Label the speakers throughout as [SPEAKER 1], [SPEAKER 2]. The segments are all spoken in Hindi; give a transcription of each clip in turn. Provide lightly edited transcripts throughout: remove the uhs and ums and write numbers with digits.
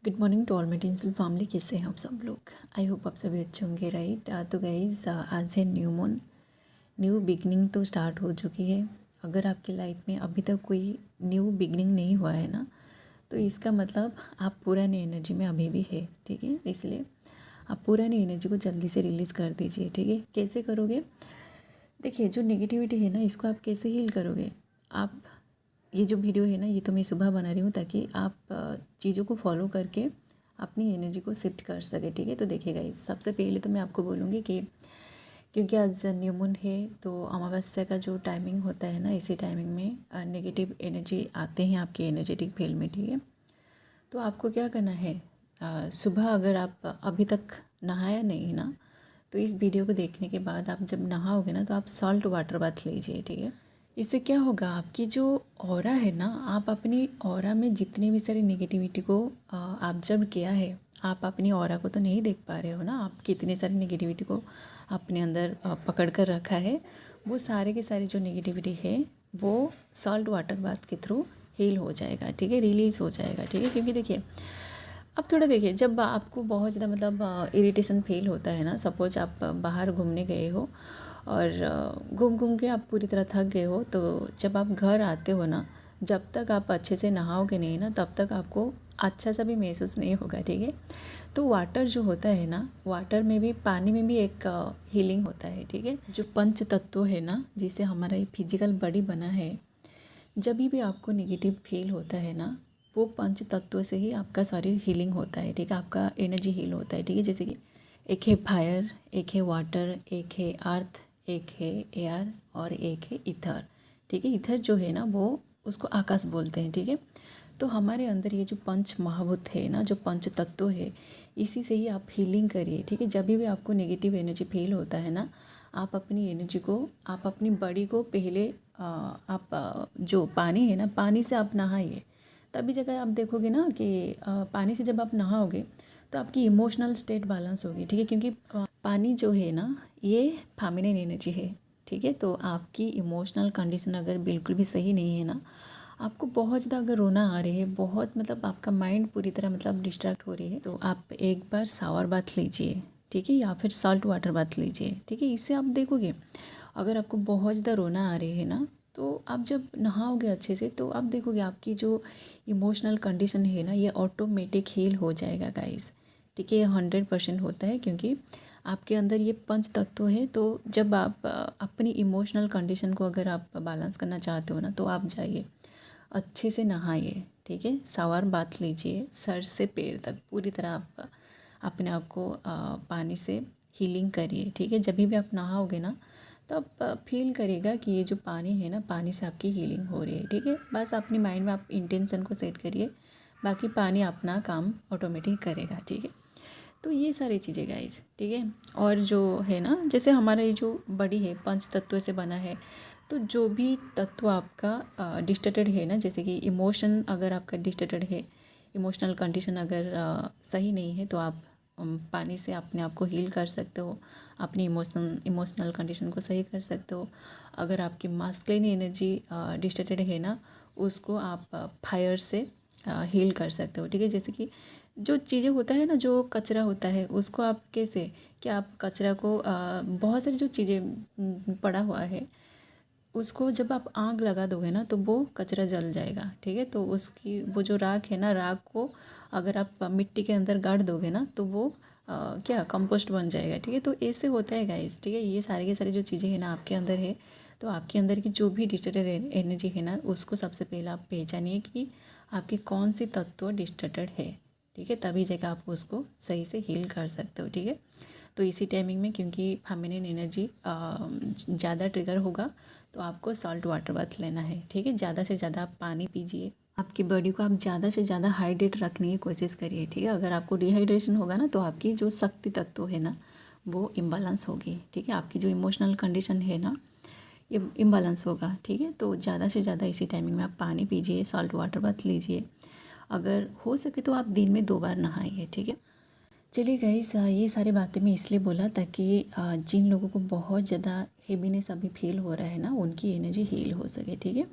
[SPEAKER 1] Good morning to all my tinsel family. कैसे हैं आप सब लोग? आई होप आप सभी अच्छे होंगे, राइट। तो गाइज आज है न्यू मून, न्यू बिगनिंग तो स्टार्ट हो चुकी है। अगर आपकी लाइफ में अभी तक कोई न्यू बिगनिंग नहीं हुआ है ना, तो इसका मतलब आप पुरानी एनर्जी में अभी भी है, ठीक है। इसलिए आप पुरानी एनर्जी को जल्दी से रिलीज़ कर दीजिए, ठीक है। कैसे करोगे? देखिए, जो नेगेटिविटी है ना, इसको आप कैसे हील करोगे? आप ये जो वीडियो है ना, ये तो मैं सुबह बना रही हूँ ताकि आप चीज़ों को फॉलो करके अपनी एनर्जी को शिफ्ट कर सके, ठीक है। तो देखिएगा, सबसे पहले तो मैं आपको बोलूँगी कि क्योंकि आज न्यू मून है, तो अमावस्या का जो टाइमिंग होता है ना, इसी टाइमिंग में नेगेटिव एनर्जी आते हैं आपके एनर्जेटिक फील्ड में, ठीक है। तो आपको क्या करना है, सुबह अगर आप अभी तक नहाया नहीं ना, तो इस वीडियो को देखने के बाद आप जब नहाओगे ना, तो आप सॉल्ट वाटर बाथ लीजिए, ठीक है। इससे क्या होगा, आपकी जो ऑरा है ना, आप अपनी ऑरा में जितने भी सारी नेगेटिविटी को ऑब्जर्व किया है, आप अपनी ऑरा को तो नहीं देख पा रहे हो ना, आप कितने सारी नेगेटिविटी को अपने अंदर पकड़ कर रखा है, वो सारे के सारे जो नेगेटिविटी है वो सॉल्ट वाटर बाथ के थ्रू हील हो जाएगा, ठीक है, रिलीज़ हो जाएगा, ठीक है। क्योंकि देखिए, अब थोड़ा देखिए, जब आपको बहुत ज़्यादा मतलब इरिटेशन फील होता है ना, सपोज आप बाहर घूमने गए हो और घूम घूम के आप पूरी तरह थक गए हो, तो जब आप घर आते हो ना, जब तक आप अच्छे से नहाओगे नहीं ना, तब तक आपको अच्छा सा भी महसूस नहीं होगा, ठीक है। तो वाटर जो होता है ना, वाटर में भी, पानी में भी एक हीलिंग होता है, ठीक है। जो पंच तत्व है ना, जिससे हमारा ये फिजिकल बॉडी बना है, जब भी आपको नेगेटिव फील होता है ना, वो पंच तत्वों से ही आपका शरीर हीलिंग होता है, ठीक है। आपका एनर्जी हील होता है, ठीक है। जैसे कि एक है फायर, एक है वाटर, एक है अर्थ, एक है एयर और एक है ईथर, ठीक है। ईथर जो है ना, वो उसको आकाश बोलते हैं, ठीक है। तो हमारे अंदर ये जो पंच महाभूत है ना, जो पंच तत्व है, इसी से ही आप हीलिंग करिए, ठीक है। जब भी आपको नेगेटिव एनर्जी फील होता है ना, आप अपनी एनर्जी को, आप अपनी बॉडी को पहले आप जो पानी है ना, पानी से आप नहाइए। तभी जगह आप देखोगे ना कि पानी से जब आप नहाओगे तो आपकी इमोशनल स्टेट बैलेंस होगी, ठीक है। क्योंकि पानी जो है ना, ये फेमिनिन एनर्जी है, ठीक है। तो आपकी इमोशनल कंडीशन अगर बिल्कुल भी सही नहीं है ना, आपको बहुत ज़्यादा अगर रोना आ रही है, बहुत मतलब आपका माइंड पूरी तरह मतलब डिस्ट्रैक्ट हो रही है, तो आप एक बार शावर बाथ लीजिए, ठीक है, या फिर सॉल्ट वाटर बाथ लीजिए, ठीक है। इससे आप देखोगे, अगर आपको बहुत ज़्यादा रोना आ रही है ना, तो आप जब नहाओगे अच्छे से, तो आप देखोगे आपकी जो इमोशनल कंडीशन है ना, ये ऑटोमेटिक हील हो जाएगा गाइस, ठीक है। ये 100% होता है, क्योंकि आपके अंदर ये पंच तत्व है। तो जब आप अपनी इमोशनल कंडीशन को अगर आप बैलेंस करना चाहते हो ना, तो आप जाइए, अच्छे से नहाइए, ठीक है, शावर बाथ लीजिए, सर से पैर तक पूरी तरह आप अपने आप को पानी से हीलिंग करिए, ठीक है। जब भी आप नहाओगे ना, तो आप फील करेगा कि ये जो पानी है ना, पानी से आपकी हीलिंग हो रही है, ठीक है। बस अपनी माइंड में आप इंटेंशन को सेट करिए, बाकी पानी अपना काम ऑटोमेटिक करेगा, ठीक है। तो ये सारी चीज़ें गाइस, ठीक है। और जो है ना, जैसे हमारा ये जो बॉडी है पंच तत्वों से बना है, तो जो भी तत्व आपका डिस्टर्टेड है ना, जैसे कि इमोशन अगर आपका डिस्टर्टेड है, इमोशनल कंडीशन अगर सही नहीं है, तो आप पानी से अपने आप को हील कर सकते हो, अपनी इमोशनल कंडीशन को सही कर सकते हो। अगर आपकी मास्कुलिन एनर्जी डिस्टर्टेड है ना, उसको आप फायर से हील कर सकते हो, ठीक है। जैसे कि जो चीज़ें होता है ना, जो कचरा होता है, उसको आप कैसे, क्या आप कचरा को बहुत सारी जो चीज़ें पड़ा हुआ है, उसको जब आप आग लगा दोगे ना, तो वो कचरा जल जाएगा, ठीक है। तो उसकी वो जो राख है ना, राख को अगर आप मिट्टी के अंदर गाड़ दोगे ना, तो वो क्या कंपोस्ट बन जाएगा, ठीक है। तो ऐसे होता है गाइस, ठीक है। ये सारी की सारी जो चीज़ें हैं ना आपके अंदर है, तो आपके अंदर की जो भी डिस्टर्टेड एनर्जी है ना, उसको सबसे पहले आप पहचानिए कि आपकी कौन सी तत्व डिस्टर्टेड है, ठीक है। तभी जगह आप उसको सही से हील कर सकते हो, ठीक है। तो इसी टाइमिंग में, क्योंकि फेमिनिन एनर्जी ज़्यादा ट्रिगर होगा, तो आपको सॉल्ट वाटर बाथ लेना है, ठीक है। ज़्यादा से ज़्यादा आप पानी पीजिए, आपकी बॉडी को आप ज़्यादा से ज़्यादा हाइड्रेट रखने की कोशिश करिए, ठीक है। अगर आपको डिहाइड्रेशन होगा ना, तो आपकी जो शक्ति तत्व है ना, वो इम्बैलेंस होगी, ठीक है। आपकी जो इमोशनल कंडीशन है ना, ये इम्बैलेंस होगा, ठीक है। तो ज़्यादा से ज़्यादा इसी टाइमिंग में आप पानी पीजिए, सॉल्ट वाटर बाथ लीजिए। अगर हो सके तो आप दिन में 2 बार नहाइए, ठीक है। चलिए गाइस, ये सारी बातें मैं इसलिए बोला ताकि जिन लोगों को बहुत ज़्यादा हेवीनेस अभी फील हो रहा है ना, उनकी एनर्जी हील हो सके, ठीक है।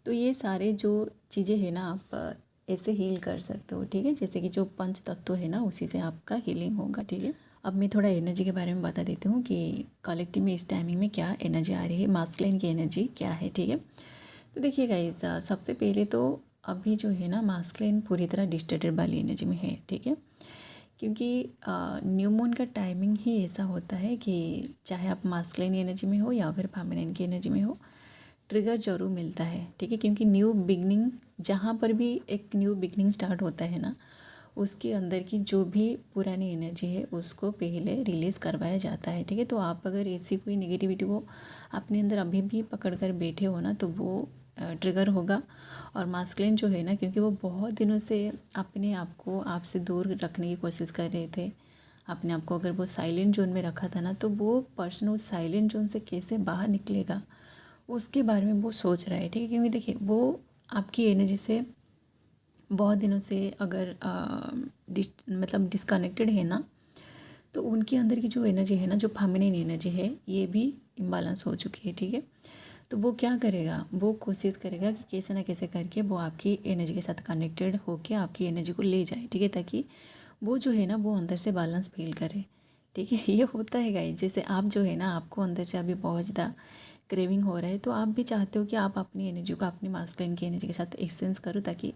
[SPEAKER 1] तो ये सारे जो चीज़ें हैं ना, आप ऐसे हील कर सकते हो, ठीक है। जैसे कि जो पंच तत्व है ना उसी से आपका हीलिंग होगा, ठीक है। अब मैं थोड़ा एनर्जी के बारे में बता देती हूँ कि कलेक्टिव में इस टाइमिंग में क्या एनर्जी आ रही है, मास्कुलिन की एनर्जी क्या है, ठीक है। तो देखिए गाइस, सबसे पहले तो अभी जो है ना मास्कुलिन पूरी तरह डिस्टर्टेड वाली एनर्जी में है, ठीक है। क्योंकि न्यू मून का टाइमिंग ही ऐसा होता है कि चाहे आप मास्कुलिन एनर्जी में हो या फिर फेमिनिन की एनर्जी में हो, ट्रिगर जरूर मिलता है, ठीक है। क्योंकि न्यू बिगनिंग, जहाँ पर भी एक न्यू बिगनिंग स्टार्ट होता है ना, उसके अंदर की जो भी पुरानी एनर्जी है उसको पहले रिलीज़ करवाया जाता है, ठीक है। तो आप अगर ऐसी कोई नेगेटिविटी को अपने अंदर अभी भी पकड़ कर बैठे हो ना, तो वो ट्रिगर होगा। और मास्कुलिन जो है ना, क्योंकि वो बहुत दिनों से अपने आप को आपसे दूर रखने की कोशिश कर रहे थे, अपने आप को अगर वो साइलेंट जोन में रखा था ना, तो वो पर्सन उस साइलेंट जोन से कैसे बाहर निकलेगा उसके बारे में वो सोच रहा है, ठीक है। क्योंकि देखिए वो आपकी एनर्जी से बहुत दिनों से अगर मतलब डिस्कनेक्टेड है ना, तो उनके अंदर की जो एनर्जी है ना, जो फेमिनिन एनर्जी है, ये भी इम्बैलेंस हो चुकी है, ठीक है। तो वो क्या करेगा, वो कोशिश करेगा कि कैसे ना कैसे करके वो आपकी एनर्जी के साथ कनेक्टेड होके आपकी एनर्जी को ले जाए, ठीक है, ताकि वो जो है ना वो अंदर से बैलेंस फील करे, ठीक है। ये होता है गाइस, जैसे आप जो है ना, आपको अंदर से अभी बहुत ज़्यादा क्रेविंग हो रहा है, तो आप भी चाहते हो कि आप अपनी एनर्जी को अपनी मास्कुलिन की एनर्जी के साथ एक्सचेंज करो, ताकि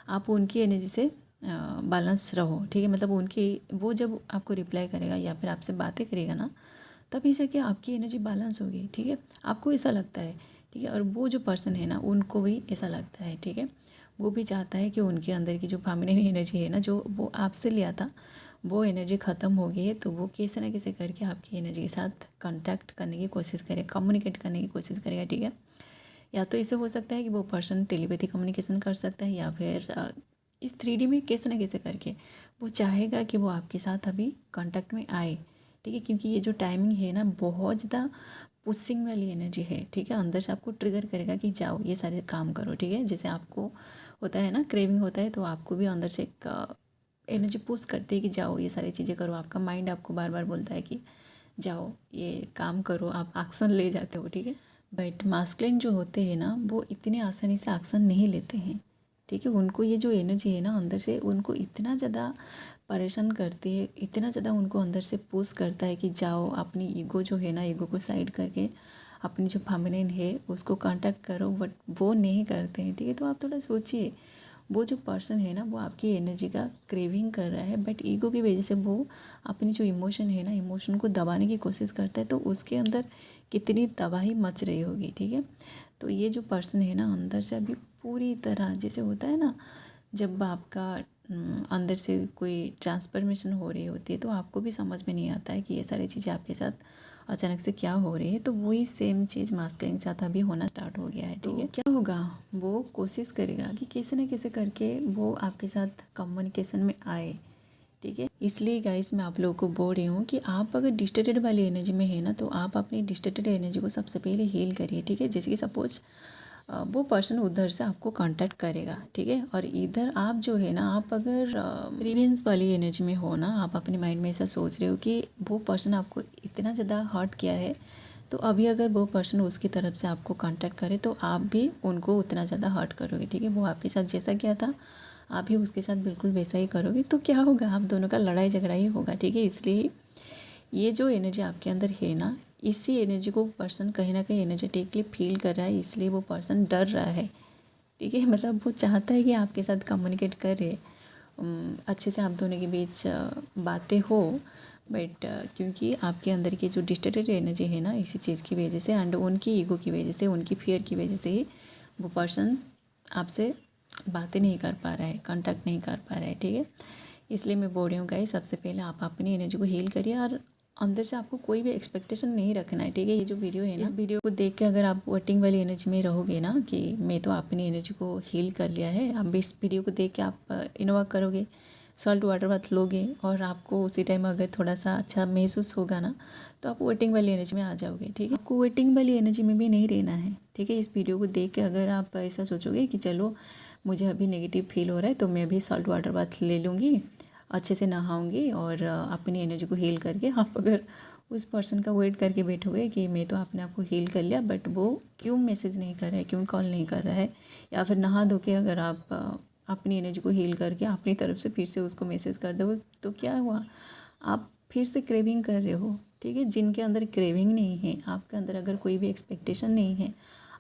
[SPEAKER 1] आप उनकी एनर्जी से बैलेंस रहो, ठीक है। मतलब उनकी, वो जब आपको रिप्लाई करेगा या फिर आपसे बातें करेगा ना, तभी से क्या आपकी एनर्जी बैलेंस होगी, ठीक है। आपको ऐसा लगता है, ठीक है। और वो जो पर्सन है ना, उनको भी ऐसा लगता है, ठीक है। वो भी चाहता है कि उनके अंदर की जो फेमिनिन एनर्जी है ना, जो वो आपसे लिया था, वो एनर्जी ख़त्म हो गई है, तो वो कैसे ना कैसे करके आपकी एनर्जी के साथ कांटेक्ट करने की कोशिश करे, कम्युनिकेट करने की कोशिश करेगा, ठीक है। या तो ऐसे हो सकता है कि वो पर्सन टेलीपैथी कम्युनिकेशन कर सकता है, या फिर इस 3D में कैसे ना कैसे करके वो चाहेगा कि वो आपके साथ अभी कांटेक्ट में आए, ठीक है। क्योंकि ये जो टाइमिंग है ना, बहुत ज़्यादा पुशिंग वाली एनर्जी है, ठीक है। अंदर से आपको ट्रिगर करेगा कि जाओ ये सारे काम करो, ठीक है। जैसे आपको होता है ना, क्रेविंग होता है, तो आपको भी अंदर से एक एनर्जी पुश करती है कि जाओ ये सारी चीज़ें करो। आपका माइंड आपको बार बार बोलता है कि जाओ ये काम करो, आप एक्शन ले जाते हो, ठीक है। बट मास्कुलिन जो होते हैं ना, वो इतने आसानी से एक्शन नहीं लेते हैं, ठीक है। उनको ये जो एनर्जी है ना अंदर से, उनको इतना ज़्यादा परेशान करती है, इतना ज़्यादा उनको अंदर से पुश करता है कि जाओ अपनी ईगो जो है ना, ईगो को साइड करके अपनी जो फेमिनिन है उसको कांटेक्ट करो, बट वो नहीं करते हैं, ठीक है। तो आप थोड़ा सोचिए, वो जो पर्सन है ना, वो आपकी एनर्जी का क्रेविंग कर रहा है, बट ईगो की वजह से वो अपनी जो इमोशन है ना, इमोशन को दबाने की कोशिश करता है, तो उसके अंदर कितनी तबाही मच रही होगी, ठीक है। तो ये जो पर्सन है ना, अंदर से अभी पूरी तरह, जैसे होता है ना, जब आपका अंदर से कोई ट्रांसफॉर्मेशन हो रही होती है, तो आपको भी समझ में नहीं आता है कि ये सारी चीज़ें आपके साथ अचानक से क्या हो रही है। तो वही सेम चीज़ मास्कुलिन के साथ अभी होना स्टार्ट हो गया है, ठीक है। क्या होगा, वो कोशिश करेगा कि कैसे ना कैसे करके वो आपके साथ कम्युनिकेशन में आए, ठीक है। इसलिए गाइस, मैं आप लोगों को बोल रही हूँ कि आप अगर डिस्टर्टेड वाली एनर्जी में है ना, तो आप अपनी डिस्टर्टेड एनर्जी को सबसे पहले हील करिए, ठीक है। जैसे कि सपोज वो पर्सन उधर से आपको कांटेक्ट करेगा, ठीक है। और इधर आप जो है ना, आप अगर रिवेंज वाली एनर्जी में हो ना, आप अपने माइंड में ऐसा सोच रहे हो कि वो पर्सन आपको इतना ज़्यादा हर्ट किया है, तो अभी अगर वो पर्सन उसकी तरफ से आपको कांटेक्ट करे, तो आप भी उनको उतना ज़्यादा हर्ट करोगे, ठीक है। वो आपके साथ जैसा किया था, आप भी उसके साथ बिल्कुल वैसा ही करोगे, तो क्या होगा, आप दोनों का लड़ाई झगड़ा ही होगा, ठीक है। इसलिए ये जो एनर्जी आपके अंदर है ना, इसी एनर्जी को पर्सन कहीं ना कहीं एनर्जेटिकली फील कर रहा है, इसलिए वो पर्सन डर रहा है, ठीक है। मतलब वो चाहता है कि आपके साथ कम्युनिकेट करे, अच्छे से आप दोनों के बीच बातें हो, बट क्योंकि आपके अंदर की जो डिस्टर्टेड एनर्जी है ना, इसी चीज़ की वजह से एंड उनकी ईगो की वजह से, उनकी फियर की वजह से ही वो पर्सन आपसे बातें नहीं कर पा रहा है, कांटेक्ट नहीं कर पा रहा है, ठीक है। इसलिए मैं बोल रही हूँ गाइस, सबसे पहले आप अपनी एनर्जी को हील करिए, और अंदर से आपको कोई भी एक्सपेक्टेशन नहीं रखना है, ठीक है। ये जो वीडियो है ना, इस वीडियो को देख के अगर आप वोटिंग वाली एनर्जी में रहोगे ना, कि मैं तो अपनी एनर्जी को हील कर लिया है, अब इस वीडियो को देख के आप इन्वॉक करोगे, सॉल्ट वाटर बाथ लोगे, और आपको उसी टाइम अगर थोड़ा सा अच्छा महसूस होगा ना, तो आप वेटिंग वाली एनर्जी में आ जाओगे, ठीक है। आपको वेटिंग वाली एनर्जी में भी नहीं रहना है, ठीक है। इस वीडियो को देख के अगर आप ऐसा सोचोगे कि चलो मुझे अभी नेगेटिव फील हो रहा है, तो मैं भी सॉल्ट वाटर बाथ ले लूँगी, अच्छे से नहाऊंगी, और अपनी एनर्जी को हील करके, आप अगर उस पर्सन का वेट करके बैठोगे कि मैं तो अपने आप को हील कर लिया, बट वो क्यों मैसेज नहीं कर रहा है, क्यों कॉल नहीं कर रहा है, या फिर नहा धो के अगर आप अपनी एनर्जी को हील करके अपनी तरफ से फिर से उसको मैसेज कर दो, तो क्या हुआ, आप फिर से क्रेविंग कर रहे हो। ठीक है, जिनके अंदर क्रेविंग नहीं है, आपके अंदर अगर कोई भी एक्सपेक्टेशन नहीं है,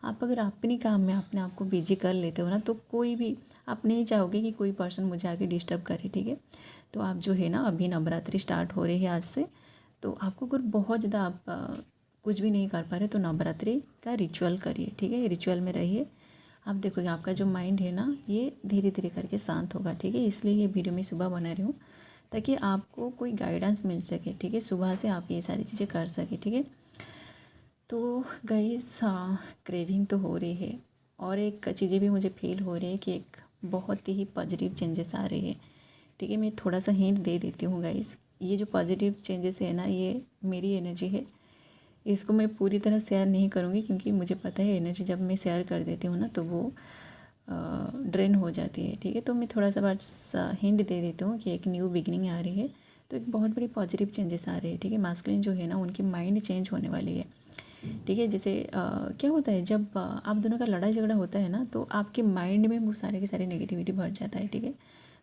[SPEAKER 1] आप अगर अपने काम में अपने आप को बिजी कर लेते हो ना, तो कोई भी आप नहीं चाहोगे कि कोई पर्सन मुझे आके डिस्टर्ब करे। ठीक है, तो आप जो है ना, अभी नवरात्रि स्टार्ट हो रही है आज से, तो आपको अगर बहुत ज़्यादा आप कुछ भी नहीं कर पा रहे तो नवरात्रि का रिचुअल करिए। ठीक है, रिचुअल में रहिए, आप देखोगे आपका जो माइंड है ना, ये धीरे धीरे करके शांत होगा। ठीक है, इसलिए ये वीडियो मैं सुबह बना रही हूँ ताकि आपको कोई गाइडेंस मिल सके। ठीक है, सुबह से आप ये सारी चीज़ें कर सके। ठीक है, तो गाइस क्रेविंग तो हो रही है, और एक चीज़ें भी मुझे फील हो रही है कि एक बहुत ही पॉजिटिव चेंजेस आ रही है। ठीक है, मैं थोड़ा सा हिंट दे देती हूँ गाइस, ये जो पॉजिटिव चेंजेस है ना, ये मेरी एनर्जी है। इसको मैं पूरी तरह शेयर नहीं करूँगी क्योंकि मुझे पता है एनर्जी जब मैं शेयर कर देती हूँ ना तो वो ड्रेन हो जाती है। ठीक है, तो मैं थोड़ा सा बस हिंट दे देती हूँ कि एक न्यू बिगनिंग आ रही है, तो एक बहुत बड़ी पॉजिटिव चेंजेस आ रहे हैं। ठीक है, मास्कुलिन जो है ना, उनकी माइंड चेंज होने वाली है। ठीक है, जैसे क्या होता है जब आप दोनों का लड़ाई झगड़ा होता है ना, तो आपके माइंड में वो सारे के सारे नेगेटिविटी भर जाता है। ठीक है,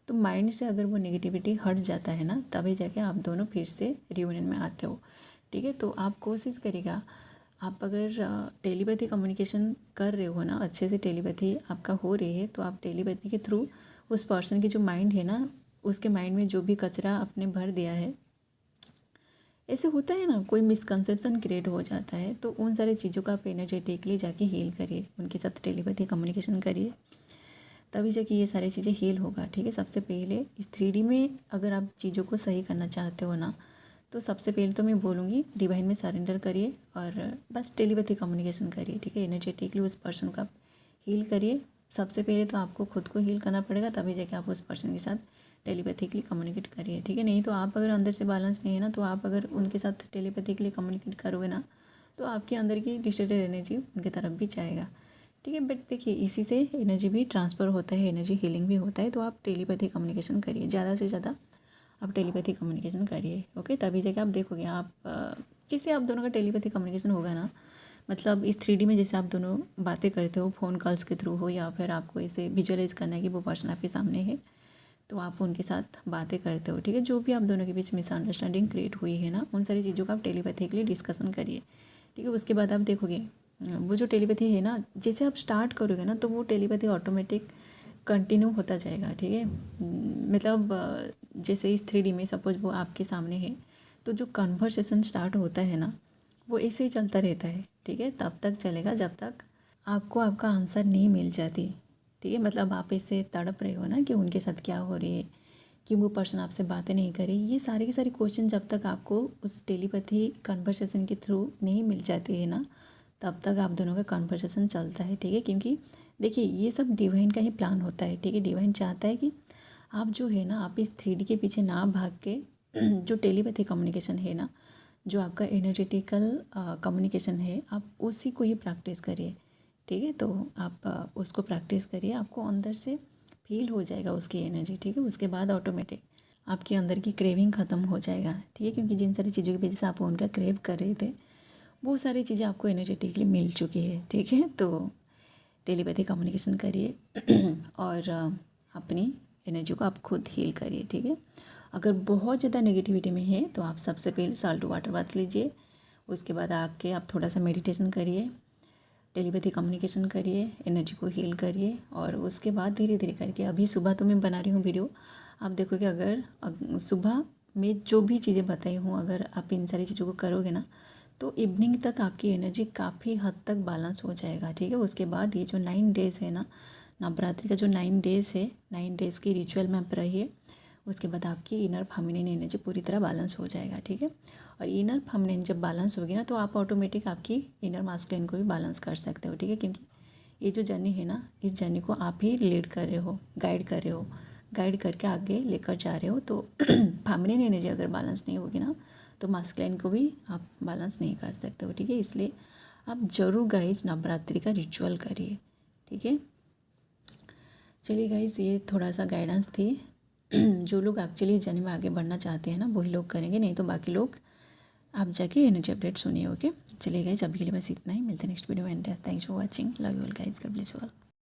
[SPEAKER 1] तो माइंड से अगर वो नेगेटिविटी हट जाता है ना, तभी जाके आप दोनों फिर से रियूनियन में आते हो। ठीक है, तो आप कोशिश करिएगा, आप अगर टेलीपैथी कम्युनिकेशन कर रहे हो ना, अच्छे से टेलीपैथी आपका हो रही है, तो आप टेलीपैथी के थ्रू उस पर्सन की जो माइंड है ना, उसके माइंड में जो भी कचरा आपने भर दिया है, ऐसे होता है ना, कोई मिसकंसेप्शन क्रिएट हो जाता है, तो उन सारी चीज़ों का आप एनर्जेटिकली जाके हील करिए, उनके साथ टेलीपैथी कम्युनिकेशन करिए, तभी जाके ये सारी चीज़ें हील होगा। ठीक है, सबसे पहले इस 3D में अगर आप चीज़ों को सही करना चाहते हो ना, तो सबसे पहले तो मैं बोलूँगी डिवाइन में सरेंडर करिए और बस टेलीपैथी कम्युनिकेशन करिए। ठीक है, एनर्जेटिकली उस पर्सन को आप हील करिए। सबसे पहले तो आपको खुद को हील करना पड़ेगा, तभी जाके आप उस पर्सन के साथ टेलीपैथिकली कम्युनिकेट करिए। ठीक है, नहीं तो आप अगर अंदर से बैलेंस नहीं है ना, तो आप अगर उनके साथ टेलीपैथिकली कम्युनिकेट करोगे ना, तो आपके अंदर की डिस्टर्टेड एनर्जी उनकी तरफ भी जाएगा। ठीक है, बट देखिए इसी से एनर्जी भी ट्रांसफ़र होता है, एनर्जी हीलिंग भी होता है, तो आप टेलीपैथी कम्युनिकेशन करिए, ज़्यादा से ज़्यादा आप टेलीपैथी कम्युनिकेशन करिए। ओके, तभी जाके आप देखोगे, आप जैसे आप दोनों का टेलीपैथी कम्युनिकेशन होगा ना, मतलब इस 3D में जैसे आप दोनों बातें करते हो, फ़ोन कॉल्स के थ्रू हो या फिर आपको इसे विजुअलाइज करना है कि वो पर्सन आपके सामने है, तो आप उनके साथ बातें करते हो। ठीक है, जो भी आप दोनों के बीच मिसअंडरस्टैंडिंग क्रिएट हुई है ना, उन सारी चीज़ों का आप टेलीपैथिकली डिस्कशन करिए। ठीक है, उसके बाद आप देखोगे वो जो टेलीपैथी है ना, जैसे आप स्टार्ट करोगे ना, तो वो टेलीपैथी ऑटोमेटिक कंटिन्यू होता जाएगा। ठीक है, मतलब जैसे इस 3D में सपोज वो आपके सामने है, तो जो कन्वर्सेशन स्टार्ट होता है ना, वो ऐसे ही चलता रहता है। ठीक है, तब तक चलेगा जब तक आपको आपका आंसर नहीं मिल जाती। ठीक है, मतलब आप ऐसे तड़प रहे हो ना कि उनके साथ क्या हो रही है, कि वो पर्सन आपसे बातें नहीं करे, ये सारे के सारे क्वेश्चन जब तक आपको उस टेलीपैथी कन्वर्सेशन के थ्रू नहीं मिल जाती है ना, तब तक आप दोनों का कन्वर्सेशन चलता है। ठीक है, क्योंकि देखिए ये सब डिवाइन का ही प्लान होता है। ठीक है, डिवाइन चाहता है कि आप जो है ना, आप इस 3D के पीछे ना भाग के जो टेलीपैथी कम्युनिकेशन है ना, जो आपका एनर्जेटिकल कम्युनिकेशन है, आप उसी को ही प्रैक्टिस करिए। ठीक है, तो आप उसको प्रैक्टिस करिए, आपको अंदर से फील हो जाएगा उसकी एनर्जी। ठीक है, उसके बाद ऑटोमेटिक आपके अंदर की क्रेविंग ख़त्म हो जाएगा। ठीक है, क्योंकि जिन सारी चीज़ों की वजह से आप उनका क्रेव कर रहे थे, वो सारी चीज़ें आपको एनर्जेटिकली मिल चुकी है। ठीक है, तो टेलीपैथी कम्युनिकेशन करिए और अपनी एनर्जी को आप खुद हील करिए। ठीक है, अगर बहुत ज़्यादा नेगेटिविटी में है तो आप सबसे पहले साल्ट वाटर बाथ लीजिए, उसके बाद आके आप थोड़ा सा मेडिटेशन करिए, टेलीपैथी कम्युनिकेशन करिए, एनर्जी को हील करिए, और उसके बाद धीरे धीरे करके, अभी सुबह तो मैं बना रही हूँ वीडियो, आप देखोगे अगर सुबह में जो भी चीज़ें बताई हूँ, अगर आप इन सारी चीज़ों को करोगे ना, तो इवनिंग तक आपकी एनर्जी काफ़ी हद तक बैलेंस हो जाएगा। ठीक है, उसके बाद ये जो 9 डेज़ है ना, नवरात्रि का जो 9 डेज़ है, 9 डेज़ की रिचुअल में आप रहिए, उसके बाद आपकी इनर फेमिनिन एनर्जी पूरी तरह बैलेंस हो जाएगा। ठीक है, और इनर फेमिनिन जब बैलेंस होगी ना, तो आप ऑटोमेटिक आपकी इनर मास्कुलिन को भी बैलेंस कर सकते हो। ठीक है, क्योंकि ये जो जर्नी है ना, इस जर्नी को आप ही लीड कर रहे हो, गाइड कर रहे हो, गाइड करके आगे लेकर जा रहे हो। तो फेमिनिन एनर्जी अगर बैलेंस नहीं होगी ना, तो मास्कुलिन को भी आप बैलेंस नहीं कर सकते हो। ठीक है, इसलिए आप ज़रूर गाइस नवरात्रि का रिचुअल करिए। ठीक है, चलिए गाइस, ये थोड़ा सा गाइडेंस थी। जो लोग एक्चुअली जर्नी में आगे बढ़ना चाहते हैं ना, वही लोग करेंगे, नहीं तो बाकी लोग आप जाके एनर्जी अपडेट सुनिए। ओके, चलिए गाइस, अभी के लिए बस इतना ही, मिलते हैं नेक्स्ट वीडियो में। Thanks for watching, love you all guys, God bless you all.